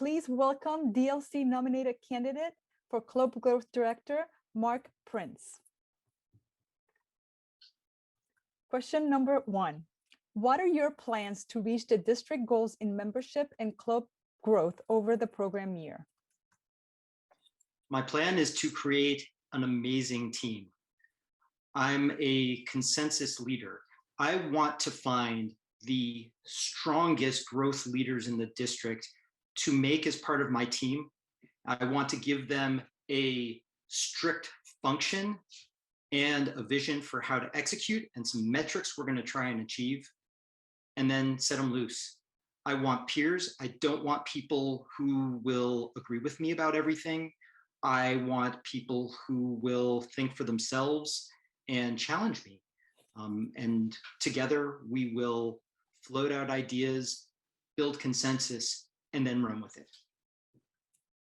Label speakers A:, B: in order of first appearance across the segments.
A: please welcome DLC nominated candidate for Club Growth Director, Mark Prince. Question number 1. What are your plans to reach the district goals in membership and club growth over the program year?
B: My plan is to create an amazing team. I'm a consensus leader. I want to find the strongest growth leaders in the district to make as part of my team. I want to give them a strict function and a vision for how to execute and some metrics we're going to try and achieve, and then set them loose. I want peers. I don't want people who will agree with me about everything. I want people who will think for themselves and challenge me. And together we will float out ideas, build consensus, and then run with it.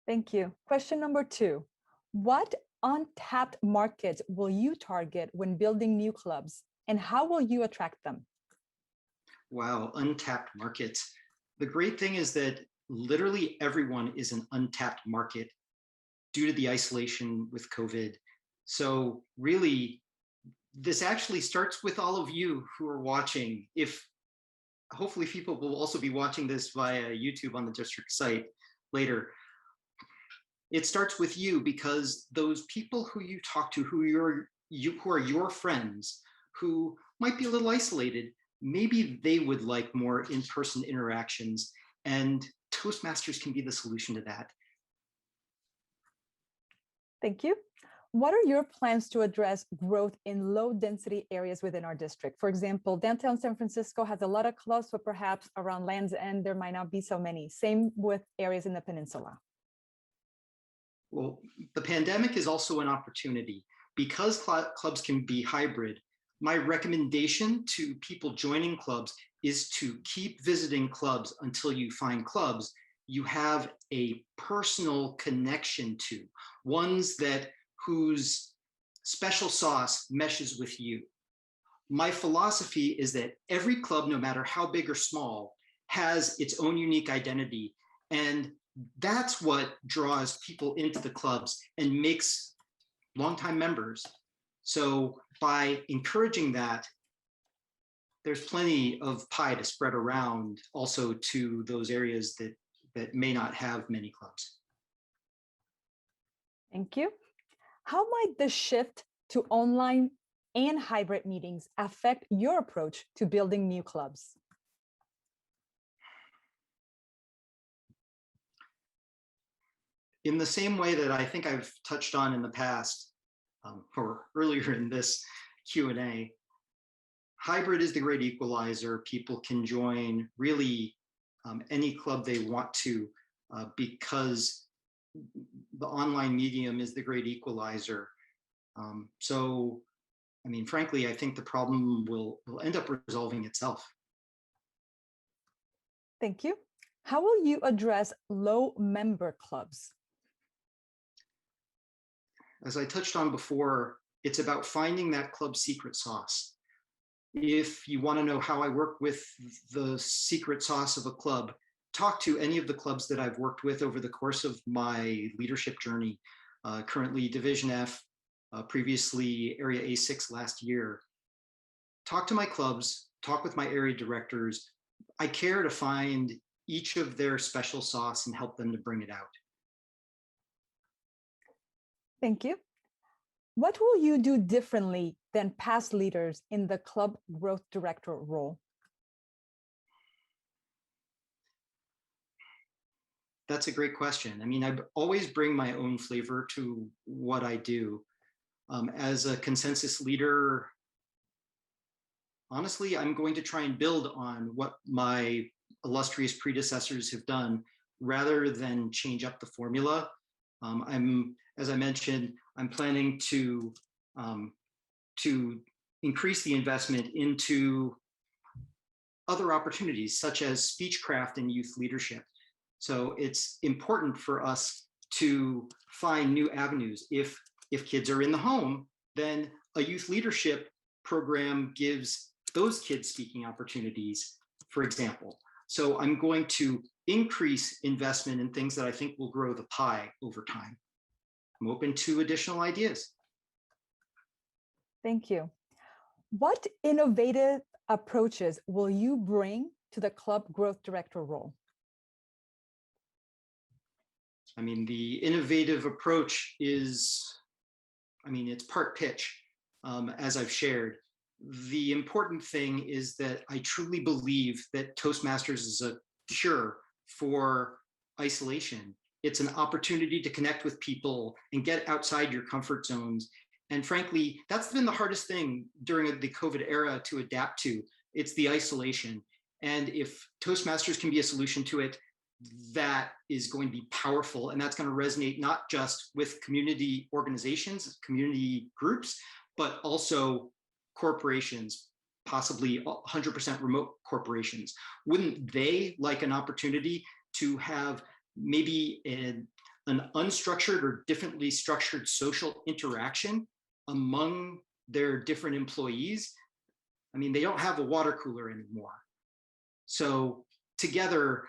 A: Thank you. Question number 2. What untapped markets will you target when building new clubs, and how will you attract them?
B: Wow, untapped markets. The great thing is that literally everyone is an untapped market due to the isolation with COVID. So really, this actually starts with all of you who are watching. If hopefully people will also be watching this via YouTube on the district site later. It starts with you, because those people who you talk to, who are your friends, who might be a little isolated, maybe they would like more in-person interactions, and Toastmasters can be the solution to that.
A: Thank you. What are your plans to address growth in low density areas within our district? For example, downtown San Francisco has a lot of clubs, but perhaps around Land's End, there might not be so many. Same with areas in the peninsula.
B: Well, the pandemic is also an opportunity. Because clubs can be hybrid, my recommendation to people joining clubs is to keep visiting clubs until you find clubs you have a personal connection to, ones whose special sauce meshes with you. My philosophy is that every club, no matter how big or small, has its own unique identity. And that's what draws people into the clubs and makes longtime members. So by encouraging that, there's plenty of pie to spread around also to those areas that may not have many clubs.
A: Thank you. How might the shift to online and hybrid meetings affect your approach to building new clubs?
B: In the same way that I think I've touched on in the past, or earlier in this Q&A, hybrid is the great equalizer. People can join really any club they want to, because the online medium is the great equalizer. So, I mean, frankly, I think the problem will end up resolving itself.
A: Thank you. How will you address low member clubs?
B: As I touched on before, it's about finding that club secret sauce. If you want to know how I work with the secret sauce of a club, talk to any of the clubs that I've worked with over the course of my leadership journey. Currently Division F, previously Area A6 last year. Talk to my clubs, talk with my area directors. I care to find each of their special sauce and help them to bring it out.
A: Thank you. What will you do differently than past leaders in the club growth director role?
B: That's a great question. I mean, I always bring my own flavor to what I do. As a consensus leader, honestly, I'm going to try and build on what my illustrious predecessors have done rather than change up the formula. As I mentioned, I'm planning to increase the investment into other opportunities such as speechcraft and youth leadership. So it's important for us to find new avenues. If kids are in the home, then a youth leadership program gives those kids speaking opportunities, for example. So I'm going to increase investment in things that I think will grow the pie over time. I'm open to additional ideas.
A: Thank you. What innovative approaches will you bring to the club growth director role?
B: I mean, the innovative approach is, it's part pitch, as I've shared. The important thing is that I truly believe that Toastmasters is a cure for isolation. It's an opportunity to connect with people and get outside your comfort zones. And frankly, that's been the hardest thing during the COVID era to adapt to. It's the isolation. And if Toastmasters can be a solution to it, that is going to be powerful, and that's going to resonate not just with community organizations, community groups, but also corporations, possibly 100% remote corporations. Wouldn't they like an opportunity to have maybe an unstructured or differently structured social interaction among their different employees? I mean, they don't have a water cooler anymore. So together,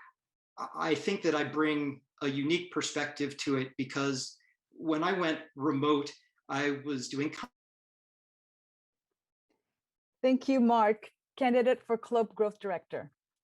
B: I think that I bring a unique perspective to it, because when I went remote, I was doing.
A: Thank you, Mark, candidate for club growth director.